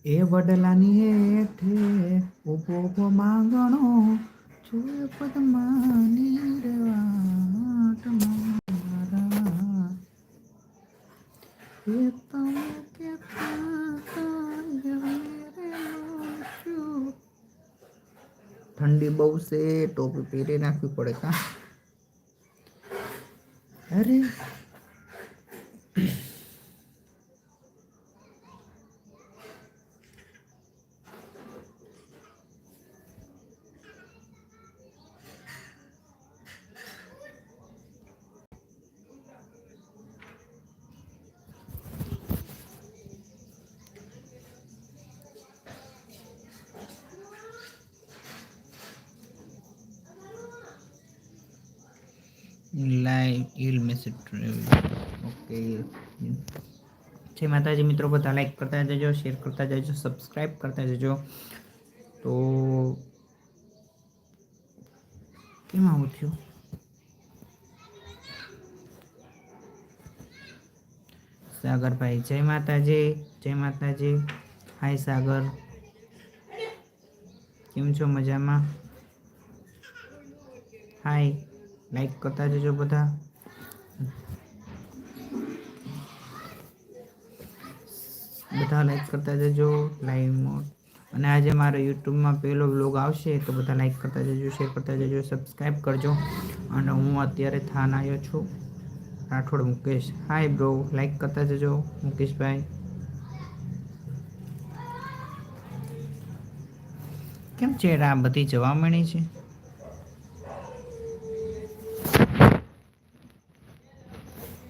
એ વડલાની હેઠે ઊભો ઊભો માંગણો જોવે પદ્માની રે વાટ મારા. એ તમે કેતા કાંઈ મેરે લોચું. ઠંડી બહુ છે, ટોપી પહેરી નાખવી પડે કા. અરે લાઈવ ઈલ મેસેજ ઓકે. જય માતાજી મિત્રો, બધા લાઈક કરતા જજો, શેર કરતા જજો, સબસ્ક્રાઈબ કરતા જજો. તો કેમ આવું થયું? સાગરભાઈ જય માતાજી, જય માતાજી. હાય સાગર, કેમ છો? મજામાં? હાય, લાઈક કરતા જજો બધા. બધા લાઈક કરતા જજો લાઈવમાં. અને આજે મારો યુટ્યુબમાં પહેલો વ્લોગ આવશે, તો બધા લાઈક કરતા જજો, શેર કરતા જજો, સબસ્ક્રાઈબ કરજો. અને હું અત્યારે થાન આવ્યો છું, Rathod Mukesh. Hi bro, like કરતા જજો મુકેશભાઈ. કેમ ચેડા બધી જવા મળી છે?